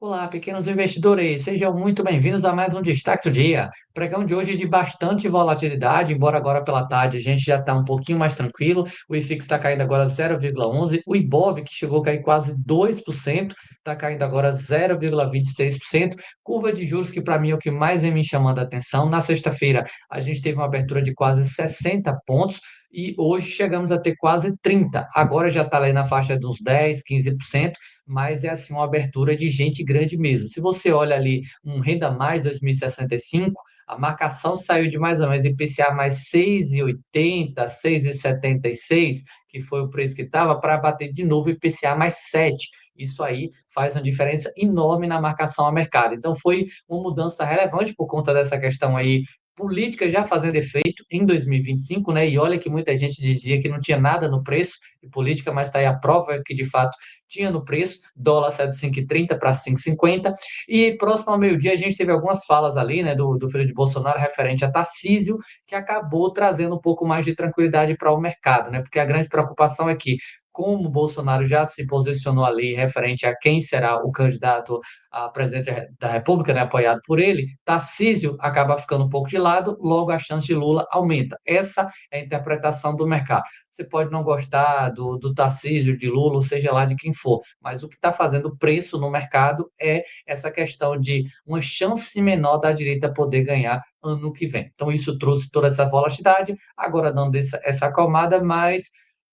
Olá, pequenos investidores, sejam muito bem-vindos a mais um Destaque do Dia. Pregão de hoje de bastante volatilidade, embora agora pela tarde a gente já está um pouquinho mais tranquilo. O IFIX está caindo agora 0,11%, o Ibov, que chegou a cair quase 2%, está caindo agora 0,26%. Curva de juros, que para mim é o que mais vem me chamando a atenção. Na sexta-feira a gente teve uma abertura de quase 60 pontos e hoje chegamos a ter quase 30. Agora já está ali na faixa dos 10, 15%, mas é assim uma abertura de gente grande mesmo. Se você olha ali um Renda Mais 2065, a marcação saiu de mais ou menos IPCA mais 6,80, 6,76, que foi o preço que estava, para bater de novo IPCA mais 7. Isso aí faz uma diferença enorme na marcação a mercado. Então foi uma mudança relevante por conta dessa questão aí política já fazendo efeito em 2025, né? E olha que muita gente dizia que não tinha nada no preço de política, mas está aí a prova que de fato tinha no preço, dólar saiu de 5,30 para 5,50, e próximo ao meio-dia a gente teve algumas falas ali, né, do filho de Bolsonaro referente a Tarcísio, que acabou trazendo um pouco mais de tranquilidade para o mercado, né, porque a grande preocupação é que, como o Bolsonaro já se posicionou ali referente a quem será o candidato a presidente da República, né, apoiado por ele, Tarcísio acaba ficando um pouco de lado, logo a chance de Lula aumenta. Essa é a interpretação do mercado. Você pode não gostar do Tarcísio, de Lula, ou seja lá de quem for, mas o que está fazendo preço no mercado é essa questão de uma chance menor da direita poder ganhar ano que vem. Então, isso trouxe toda essa volatilidade, agora dando essa acalmada, mas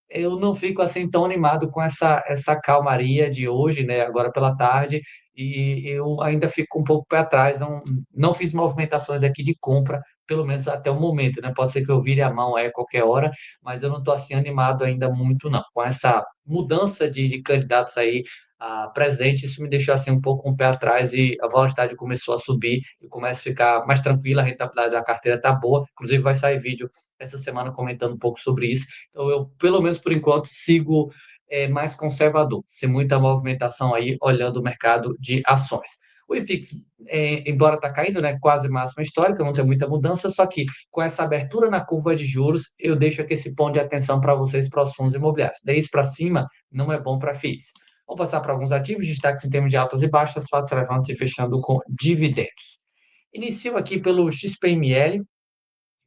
eu não fico assim tão animado com essa calmaria de hoje, né, agora pela tarde, e eu ainda fico um pouco pé atrás, não fiz movimentações aqui de compra, pelo menos até o momento, né? Pode ser que eu vire a mão aí a qualquer hora, mas eu não estou assim animado ainda muito, não. Com essa mudança de candidatos aí a presidente, isso me deixou assim um pouco com o pé atrás e a velocidade começou a subir e começa a ficar mais tranquila, a rentabilidade da carteira está boa. Inclusive, vai sair vídeo essa semana comentando um pouco sobre isso. Então, eu, pelo menos por enquanto, sigo mais conservador, sem muita movimentação aí, olhando o mercado de ações. O IFIX, embora está caindo, né, quase máxima histórica, não tem muita mudança, só que com essa abertura na curva de juros, eu deixo aqui esse ponto de atenção para vocês para os fundos imobiliários. Daí para cima, não é bom para FIIs. Vamos passar para alguns ativos, destaques em termos de altas e baixas, fatos relevantes e fechando com dividendos. Inicio aqui pelo XPML,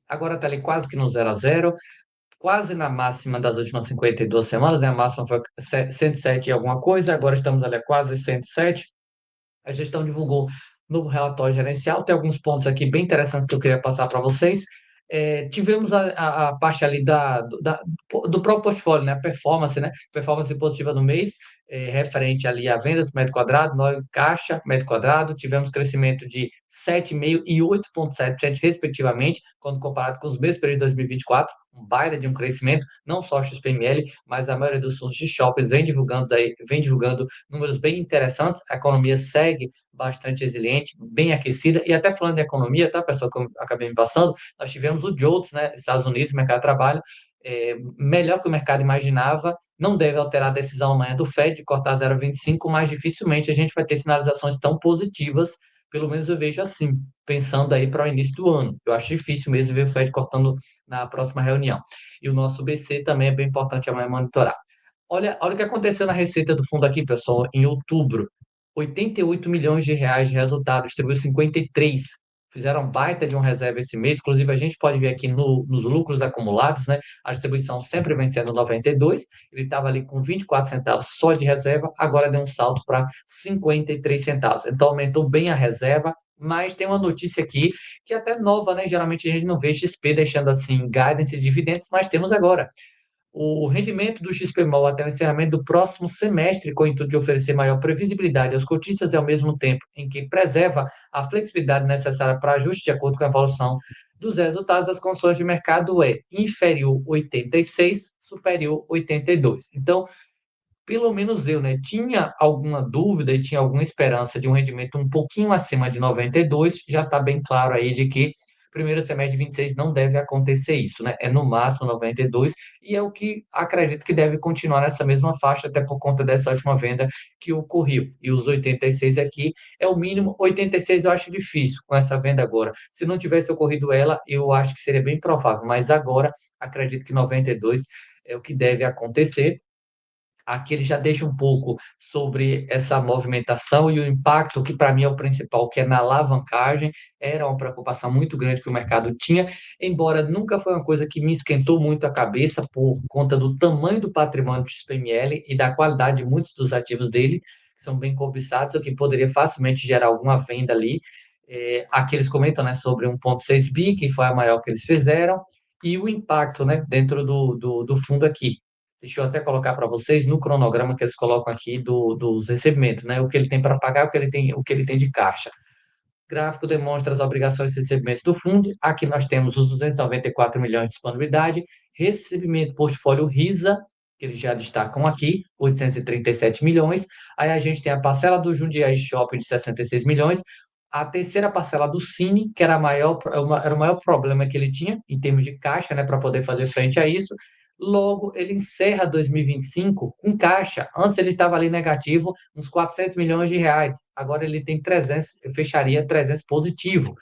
agora está ali quase que no 0 a 0, quase na máxima das últimas 52 semanas, né? A máxima foi 107 e alguma coisa, agora estamos ali a quase 107. A gestão divulgou no relatório gerencial, tem alguns pontos aqui bem interessantes que eu queria passar para vocês. Tivemos a parte ali do próprio portfólio, né? A performance, né? Performance positiva no mês, referente ali a vendas por metro quadrado, nó caixa, metro quadrado, tivemos crescimento de 7,5% e 8,7%, respectivamente, quando comparado com os mesmos períodos de 2024, um baita de um crescimento, não só a XPML, mas a maioria dos fundos de shoppings vem divulgando números bem interessantes, a economia segue bastante resiliente, bem aquecida, e até falando de economia, tá, pessoal, que eu acabei me passando, nós tivemos o JOLTS, né, Estados Unidos, mercado de trabalho, melhor que o mercado imaginava, não deve alterar a decisão amanhã do Fed de cortar 0,25, mas dificilmente a gente vai ter sinalizações tão positivas, pelo menos eu vejo assim, pensando aí para o início do ano. Eu acho difícil mesmo ver o Fed cortando na próxima reunião. E o nosso BC também é bem importante amanhã monitorar. Olha o que aconteceu na receita do fundo aqui, pessoal, em outubro. 88 milhões de reais de resultado, distribuiu 53. Fizeram baita de uma reserva esse mês, inclusive a gente pode ver aqui nos lucros acumulados, né? A distribuição sempre vem sendo 92, ele estava ali com 24 centavos só de reserva, agora deu um salto para 53 centavos. Então aumentou bem a reserva, mas tem uma notícia aqui que é até nova, né? Geralmente a gente não vê XP deixando assim guidance de dividendos, mas temos agora o rendimento do XPMOL até o encerramento do próximo semestre, com o intuito de oferecer maior previsibilidade aos cotistas e, ao mesmo tempo, em que preserva a flexibilidade necessária para ajuste de acordo com a evolução dos resultados das condições de mercado, é inferior 86, superior 82. Então, pelo menos eu, né, tinha alguma dúvida e tinha alguma esperança de um rendimento um pouquinho acima de 92, já está bem claro aí de que primeiro semestre de 26 não deve acontecer isso, né? É no máximo 92 e é o que acredito que deve continuar nessa mesma faixa, até por conta dessa última venda que ocorreu. E os 86 aqui é o mínimo. 86 eu acho difícil com essa venda agora. Se não tivesse ocorrido ela, eu acho que seria bem provável, mas agora acredito que 92 é o que deve acontecer. Aqui ele já deixa um pouco sobre essa movimentação e o impacto, que para mim é o principal, que é na alavancagem. Era uma preocupação muito grande que o mercado tinha, embora nunca foi uma coisa que me esquentou muito a cabeça por conta do tamanho do patrimônio do XPML e da qualidade de muitos dos ativos dele, que são bem cobiçados, o que poderia facilmente gerar alguma venda ali. Aqui eles comentam, né, sobre 1,6 bi, que foi a maior que eles fizeram, e o impacto, né, dentro do fundo aqui. Deixa eu até colocar para vocês no cronograma que eles colocam aqui dos recebimentos, né? O que ele tem para pagar, o que ele tem de caixa. O gráfico demonstra as obrigações e recebimentos do fundo. Aqui nós temos os 294 milhões de disponibilidade, recebimento portfólio RISA, que eles já destacam aqui, 837 milhões. Aí a gente tem a parcela do Jundiaí Shopping de 66 milhões, a terceira parcela do Cine, que era o maior problema que ele tinha em termos de caixa, né, para poder fazer frente a isso. Logo, ele encerra 2025 com caixa. Antes ele estava ali negativo, uns 400 milhões de reais. Agora ele tem 300, fecharia 300 positivo.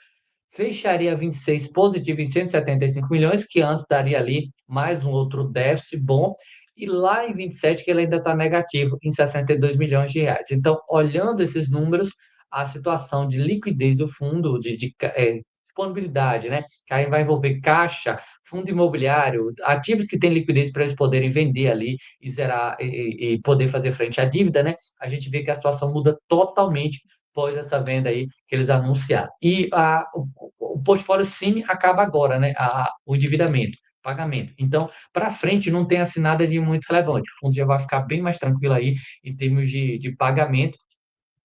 Fecharia 26 positivo em 175 milhões, que antes daria ali mais um outro déficit bom. E lá em 27 que ele ainda está negativo em 62 milhões de reais. Então, olhando esses números, a situação de liquidez do fundo, disponibilidade, né? Que aí vai envolver caixa, fundo imobiliário, ativos que têm liquidez para eles poderem vender ali e zerar e poder fazer frente à dívida, né? A gente vê que a situação muda totalmente após essa venda aí que eles anunciaram. E o portfólio Cine acaba agora, né? O endividamento, pagamento. Então, para frente, não tem assim nada de muito relevante. O fundo já vai ficar bem mais tranquilo aí em termos de pagamento.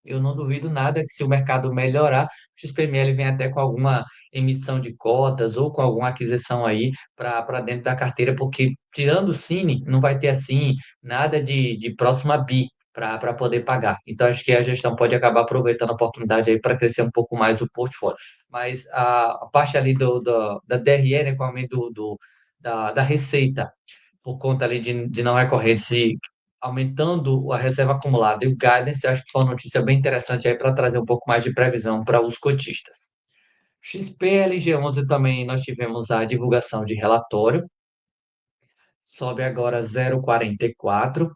Eu não duvido nada que, se o mercado melhorar, o XPML vem até com alguma emissão de cotas ou com alguma aquisição aí para dentro da carteira, porque tirando o Cine, não vai ter assim nada de próxima bi para poder pagar. Então, acho que a gestão pode acabar aproveitando a oportunidade aí para crescer um pouco mais o portfólio. Mas a parte ali da DRE, né, com o aumento da receita, por conta ali de não recorrentes e aumentando a reserva acumulada e o guidance, eu acho que foi uma notícia bem interessante aí para trazer um pouco mais de previsão para os cotistas. XPLG11 também nós tivemos a divulgação de relatório, sobe agora 0,44.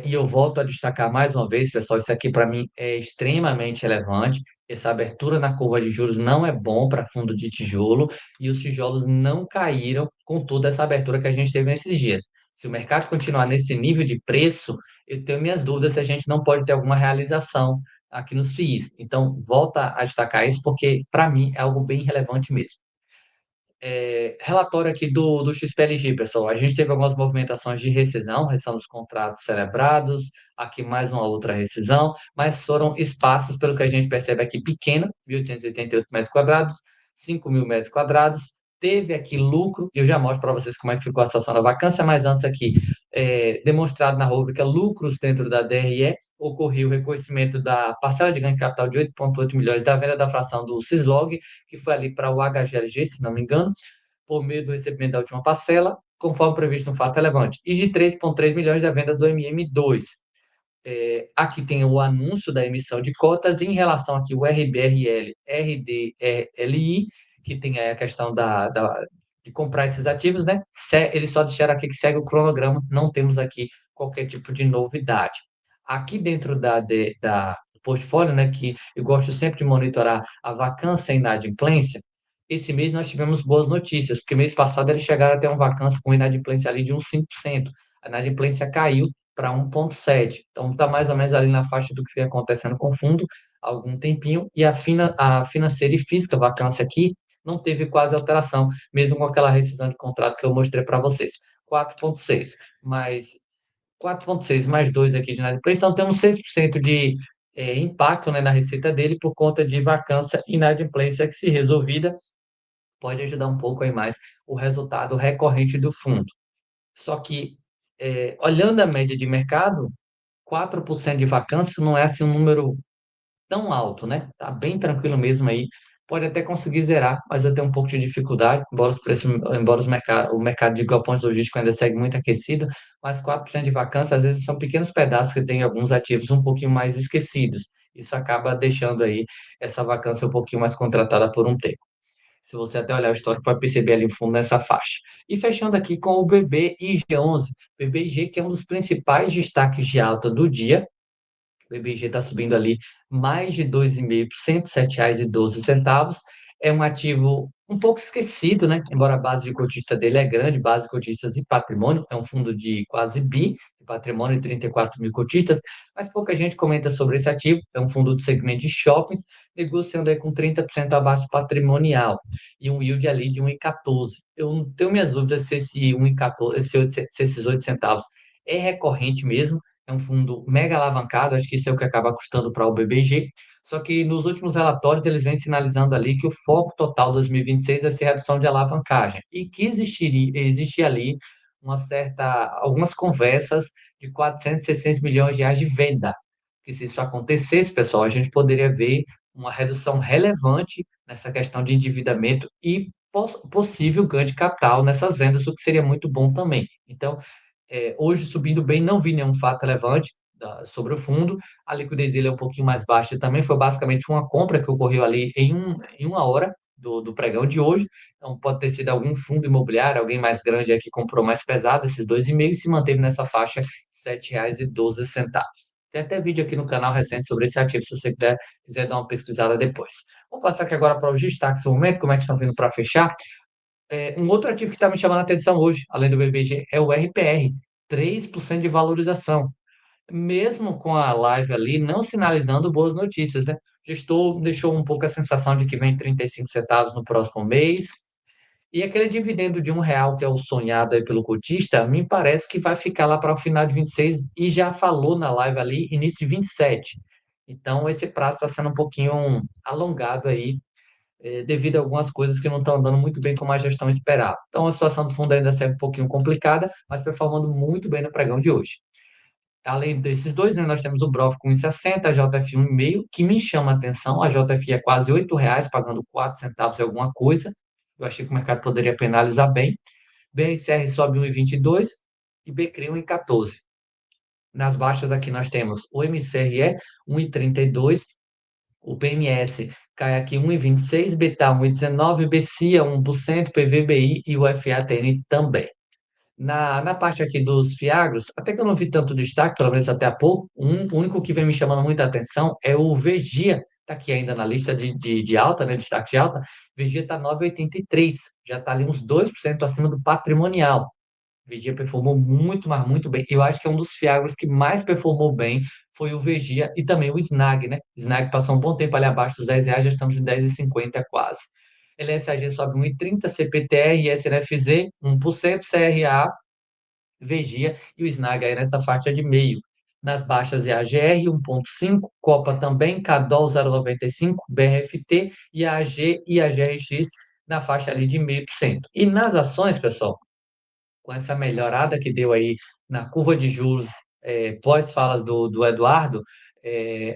E eu volto a destacar mais uma vez, pessoal, isso aqui para mim é extremamente relevante. Essa abertura na curva de juros não é bom para fundo de tijolo e os tijolos não caíram com toda essa abertura que a gente teve nesses dias. Se o mercado continuar nesse nível de preço, eu tenho minhas dúvidas se a gente não pode ter alguma realização aqui nos FIIs. Então, volta a destacar isso porque, para mim, é algo bem relevante mesmo. Relatório aqui do XPLG, pessoal. A gente teve algumas movimentações de rescisão dos contratos celebrados, aqui mais uma outra rescisão, mas foram espaços, pelo que a gente percebe aqui, pequeno, 1.888 metros quadrados, 5.000 metros quadrados. Teve aqui lucro, e eu já mostro para vocês como é que ficou a situação da vacância, mas antes aqui, demonstrado na rúbrica lucros dentro da DRE, ocorreu o reconhecimento da parcela de ganho de capital de 8,8 milhões da venda da fração do Cislog, que foi ali para o HGLG, se não me engano, por meio do recebimento da última parcela, conforme previsto no fato relevante, e de 3,3 milhões da venda do MM2. Aqui tem o anúncio da emissão de cotas em relação aqui o RBRL, RDRLI, que tem aí a questão de comprar esses ativos, né? Eles só deixaram aqui que segue o cronograma, não temos aqui qualquer tipo de novidade. Aqui dentro do portfólio, né, que eu gosto sempre de monitorar a vacância e inadimplência, esse mês nós tivemos boas notícias, porque mês passado eles chegaram a ter uma vacância com inadimplência ali de uns 5%. A inadimplência caiu para 1,7. Então, está mais ou menos ali na faixa do que vem acontecendo com o fundo há algum tempinho. E a financeira e física, vacância aqui, não teve quase alteração, mesmo com aquela rescisão de contrato que eu mostrei para vocês. 4,6. Mais 4,6 mais 2 aqui de inadimplência. Então, temos 6% de impacto, né, na receita dele por conta de vacância e inadimplência que, se resolvida, pode ajudar um pouco aí mais o resultado recorrente do fundo. Só que, olhando a média de mercado, 4% de vacância não é assim um número tão alto, né? Tá bem tranquilo mesmo aí. Pode até conseguir zerar, mas eu tenho um pouco de dificuldade, embora os preços, embora o mercado de galpões logísticos ainda segue muito aquecido, mas 4% de vacância às vezes são pequenos pedaços que têm alguns ativos um pouquinho mais esquecidos. Isso acaba deixando aí essa vacância um pouquinho mais contratada por um tempo. Se você até olhar o histórico, vai perceber ali o fundo nessa faixa. E fechando aqui com o BBIG11. BBIG, que é um dos principais destaques de alta do dia. O IBG está subindo ali mais de 2,5%, R$ 7,12. É um ativo um pouco esquecido, né? Embora a base de cotista dele é grande, base de cotistas e patrimônio, é um fundo de quase bi, de patrimônio de 34 mil cotistas, mas pouca gente comenta sobre esse ativo. É um fundo do segmento de shoppings, negociando aí com 30% abaixo patrimonial e um yield ali de 1,14. Eu não tenho minhas dúvidas se esse 1,14, se esses 8 centavos é recorrente mesmo. É um fundo mega alavancado, acho que isso é o que acaba custando para o BBG. Só que nos últimos relatórios eles vêm sinalizando ali que o foco total 2026 vai ser redução de alavancagem e que existe ali algumas conversas de 400, 600 milhões de reais de venda. Que se isso acontecesse, pessoal, a gente poderia ver uma redução relevante nessa questão de endividamento e possível ganho de capital nessas vendas, o que seria muito bom também. Então, hoje subindo bem, não vi nenhum fato relevante sobre o fundo. A liquidez dele é um pouquinho mais baixa também. Foi basicamente uma compra que ocorreu ali em uma hora do pregão de hoje. Então, pode ter sido algum fundo imobiliário, alguém mais grande aí que comprou mais pesado, esses 2,5, e se manteve nessa faixa R$ 7,12. Tem até vídeo aqui no canal recente sobre esse ativo, se você quiser dar uma pesquisada depois. Vamos passar aqui agora para os destaques do momento, como é que estão vindo para fechar. Um outro ativo que está me chamando a atenção hoje, além do BBG, é o RPR, 3% de valorização. Mesmo com a live ali, não sinalizando boas notícias, né? O gestor deixou um pouco a sensação de que vem 35 centavos no próximo mês. E aquele dividendo de R$ 1, que é o sonhado aí pelo cotista, me parece que vai ficar lá para o final de 26 e já falou na live ali, início de 27. Então, esse prazo está sendo um pouquinho alongado aí devido a algumas coisas que não estão andando muito bem como a gestão esperava. Então, a situação do fundo ainda segue um pouquinho complicada, mas performando muito bem no pregão de hoje. Além desses dois, né, nós temos o Brof com 1,60, a JF 1,5, que me chama a atenção. A JF é quase R$ 8, pagando 4 centavos e alguma coisa. Eu achei que o mercado poderia penalizar bem. BRCR sobe 1,22 e BCRI 1,14. Nas baixas aqui nós temos o MCRE 1,32, o PMS cai aqui 1,26, Beta 1,19, BCIA 1%, PVBI e o FATN também. Na parte aqui dos Fiagros, até que eu não vi tanto destaque, pelo menos até há pouco, o único que vem me chamando muita atenção é o Vegia, está aqui ainda na lista de alta, né, destaque de alta. Vegia está 9,83, já está ali uns 2% acima do patrimonial. Vigia performou muito, mas muito bem. Eu acho que é um dos Fiagros que mais performou bem foi o Vigia e também o Snag, né? Snag passou um bom tempo ali abaixo dos R$ 10, já estamos em 10,50 quase. LSAG sobe 1,30, CPTR e SNFZ 1%, CRA, Vigia e o Snag aí nessa faixa de meio. Nas baixas é a GR 1,5, Copa também, Cadol 0,95, BRFT e a AG e a GRX na faixa ali de 0,5%. E nas ações, pessoal, com essa melhorada que deu aí na curva de juros, pós-falas do Eduardo,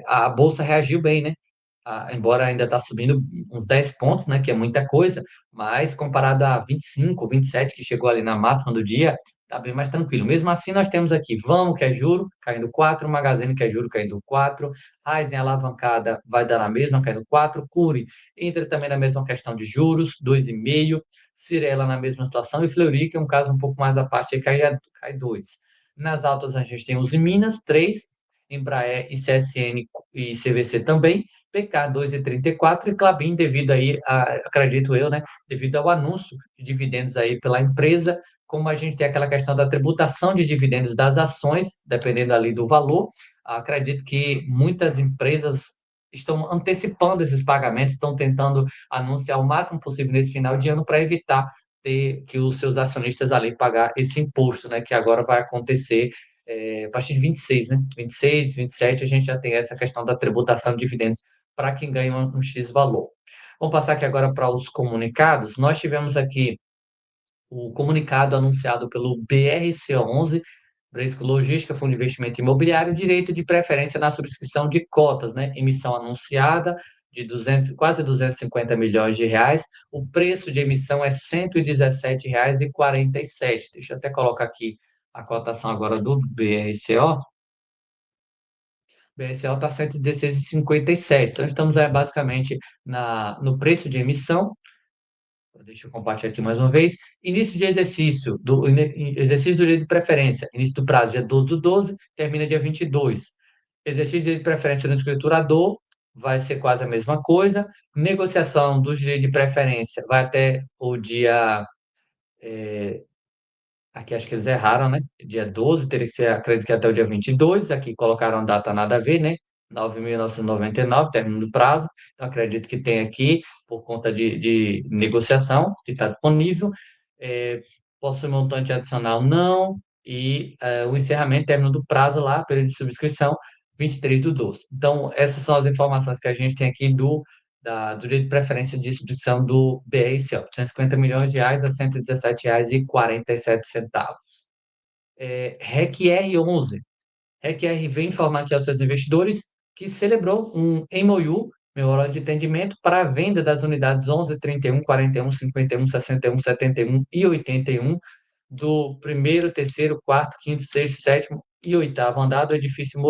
a Bolsa reagiu bem, né? Embora ainda está subindo uns 10 pontos, né, que é muita coisa, mas comparado a 25, 27, que chegou ali na máxima do dia, está bem mais tranquilo. Mesmo assim, nós temos aqui Vamos, que é juro, caindo 4, Magazine, que é juro, caindo 4, Raizen alavancada vai dar na mesma, caindo 4, Cury entra também na mesma questão de juros, 2,5, Cirela na mesma situação, e Fleury, que é um caso um pouco mais à parte, aí cai 2. Nas altas, a gente tem os Minas, 3, Embraer e CSN e CVC também, PK 2,34 e Klabin devido aí, acredito eu, né, devido ao anúncio de dividendos aí pela empresa, como a gente tem aquela questão da tributação de dividendos das ações, dependendo ali do valor, acredito que muitas empresas estão antecipando esses pagamentos, estão tentando anunciar o máximo possível nesse final de ano para evitar ter que os seus acionistas ali pagar esse imposto, né, que agora vai acontecer a partir de 26, né? 26, 27, a gente já tem essa questão da tributação de dividendos para quem ganha um X valor. Vamos passar aqui agora para os comunicados. Nós tivemos aqui o comunicado anunciado pelo BRC11, Bradesco Logística, Fundo de Investimento Imobiliário, direito de preferência na subscrição de cotas, né? Emissão anunciada de 200, quase 250 milhões de reais. O preço de emissão é R$ 117,47. Deixa eu até colocar aqui a cotação agora do BRCO. BSL está 116,57. Então, estamos basicamente no preço de emissão. Deixa eu compartilhar aqui mais uma vez. Início de exercício, exercício do dia de preferência. Início do prazo, dia 12 do 12, termina dia 22. Exercício de preferência no escriturador, vai ser quase a mesma coisa. Negociação do direito de preferência vai até o dia. Aqui acho que eles erraram, né? Dia 12 teria que ser, acredito que até o dia 22. Aqui colocaram data nada a ver, né? 9.999, término do prazo. Então, acredito que tem aqui, por conta de negociação, que está disponível. É, possui montante adicional, não. E o encerramento, término do prazo lá, período de subscrição, 23 do 12. Então, essas são as informações que a gente tem aqui do direito de preferência de distribuição do BRCO, 250 milhões de reais a R$ 117,47. REC R11. REC-R vem informar aqui aos seus investidores que celebrou um MOU, Memorando de Entendimento, para a venda das unidades 11, 31, 41, 51, 61, 71 e 81 do primeiro, terceiro, quarto, quinto, sexto, sétimo e oitavo andar do edifício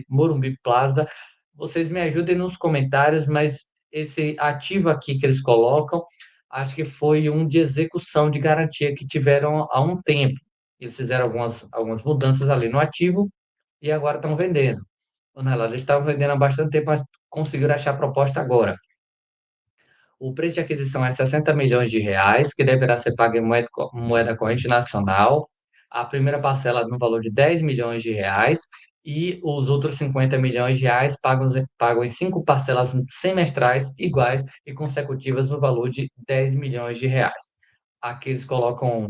Morumbi Plaza. Vocês me ajudem nos comentários, mas esse ativo aqui que eles colocam, acho que foi um de execução de garantia que tiveram há um tempo. Eles fizeram algumas mudanças ali no ativo e agora estão vendendo. Dona Ela, eles estavam vendendo há bastante tempo, mas conseguiram achar a proposta agora. O preço de aquisição é 60 milhões de reais, que deverá ser pago em moeda corrente nacional. A primeira parcela no valor de 10 milhões de reais e os outros 50 milhões de reais pagam em cinco parcelas semestrais iguais e consecutivas no valor de 10 milhões de reais. Aqui eles colocam,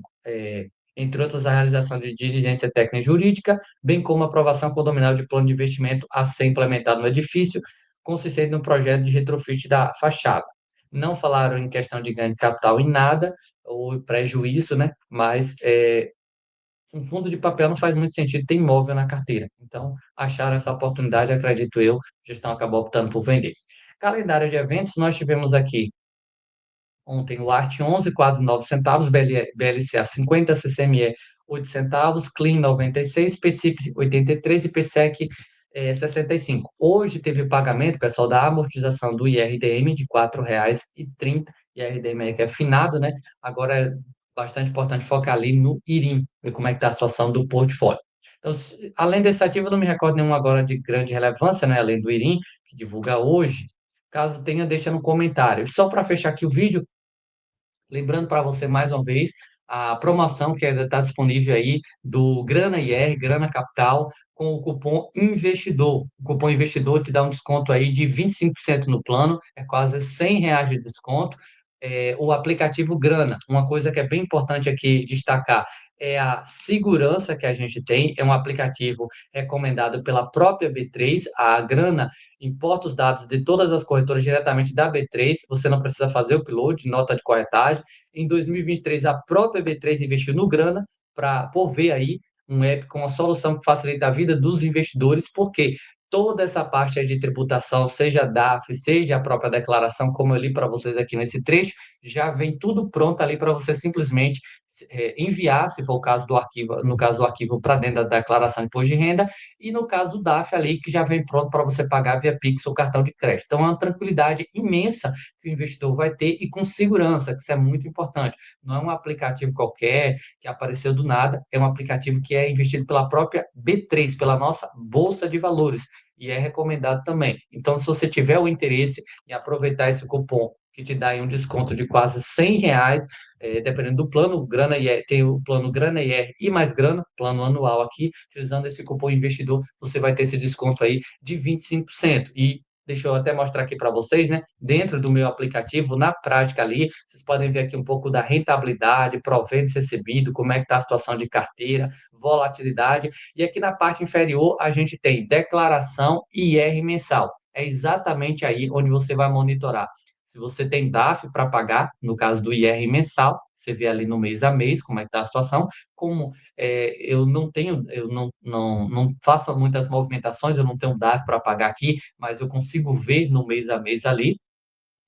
entre outras, a realização de diligência técnica e jurídica, bem como a aprovação condominal de plano de investimento a ser implementado no edifício, consistente no projeto de retrofit da fachada. Não falaram em questão de ganho de capital em nada, ou prejuízo, né? Mas um fundo de papel não faz muito sentido ter imóvel na carteira. Então, acharam essa oportunidade, acredito eu, a gestão acabou optando por vender. Calendário de eventos, nós tivemos aqui ontem o Arte 11, quase 9 centavos, BLCA 50, CCME 8 centavos, Clean 96, PCIP 83 e PSEC 65. Hoje teve pagamento, pessoal, da amortização do IRDM de R$ 4,30, IRDM que é finado, né? Agora é bastante importante focar ali no IRIM, ver como é que está a situação do portfólio. Então, além desse ativo, eu não me recordo nenhum agora de grande relevância, né? Além do IRIM, que divulga hoje. Caso tenha, deixa no comentário. Só para fechar aqui o vídeo, lembrando para você mais uma vez a promoção que ainda está disponível aí do Grana IR, Grana Capital, com o cupom investidor. O cupom investidor te dá um desconto aí de 25% no plano, é quase R$ 100 de desconto. O aplicativo Grana, uma coisa que é bem importante aqui destacar, é a segurança que a gente tem. É um aplicativo recomendado pela própria B3. A Grana importa os dados de todas as corretoras diretamente da B3, você não precisa fazer o upload, nota de corretagem. Em 2023, a própria B3 investiu no Grana para ver aí um app com uma solução que facilita a vida dos investidores, porque toda essa parte aí de tributação, seja DAF, seja a própria declaração, como eu li para vocês aqui nesse trecho, já vem tudo pronto ali para você simplesmente enviar, se for o caso do arquivo, no caso do arquivo para dentro da declaração de imposto de renda, e no caso do DAF ali, que já vem pronto para você pagar via Pix ou cartão de crédito. Então, é uma tranquilidade imensa que o investidor vai ter e com segurança, que isso é muito importante. Não é um aplicativo qualquer que apareceu do nada, é um aplicativo que é investido pela própria B3, pela nossa Bolsa de Valores, e é recomendado também. Então, se você tiver o interesse em aproveitar esse cupom que te dá aí um desconto de quase R$ 100, dependendo do plano, Grana IR, tem o plano Grana IR e mais Grana, plano anual aqui, utilizando esse cupom investidor, você vai ter esse desconto aí de 25%. E deixa eu até mostrar aqui para vocês, né? Dentro do meu aplicativo, na prática ali, vocês podem ver aqui um pouco da rentabilidade, proventos recebido, como é que está a situação de carteira, volatilidade. E aqui na parte inferior, a gente tem declaração e IR mensal. É exatamente aí onde você vai monitorar se você tem DAF para pagar, no caso do IR mensal, você vê ali no mês a mês como é que está a situação. Como eu não tenho, eu não faço muitas movimentações, eu não tenho DAF para pagar aqui, mas eu consigo ver no mês a mês ali.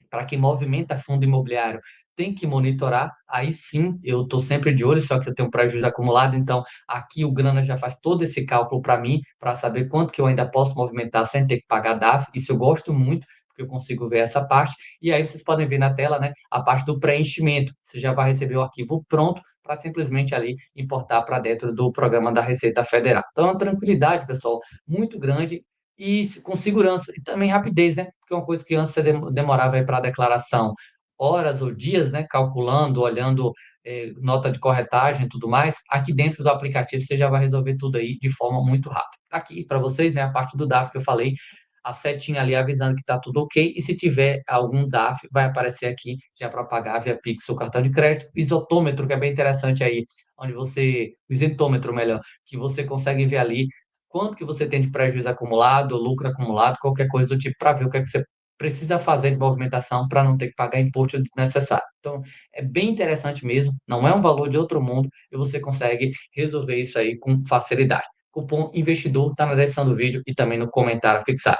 Para quem movimenta fundo imobiliário, tem que monitorar. Aí sim, eu estou sempre de olho, só que eu tenho um prejuízo acumulado, então aqui o Grana já faz todo esse cálculo para mim, para saber quanto que eu ainda posso movimentar sem ter que pagar DAF. Isso eu gosto muito, porque eu consigo ver essa parte. E aí vocês podem ver na tela, né, a parte do preenchimento. Você já vai receber o arquivo pronto para simplesmente ali importar para dentro do programa da Receita Federal. Então, é uma tranquilidade, pessoal, muito grande e com segurança e também rapidez, né? Porque é uma coisa que antes você demorava aí para a declaração horas ou dias, né? Calculando, olhando nota de corretagem e tudo mais. Aqui dentro do aplicativo você já vai resolver tudo aí de forma muito rápida. Tá aqui para vocês, né? A parte do DAF que eu falei, a setinha ali avisando que está tudo ok. E se tiver algum DAF, vai aparecer aqui já para pagar via Pix ou cartão de crédito. Isotômetro, que é bem interessante aí, onde você. O isentômetro, melhor, que você consegue ver ali quanto que você tem de prejuízo acumulado, lucro acumulado, qualquer coisa do tipo, para ver o que é que você precisa fazer de movimentação para não ter que pagar imposto desnecessário. Então, é bem interessante mesmo, não é um valor de outro mundo e você consegue resolver isso aí com facilidade. Cupom investidor está na descrição do vídeo e também no comentário fixado.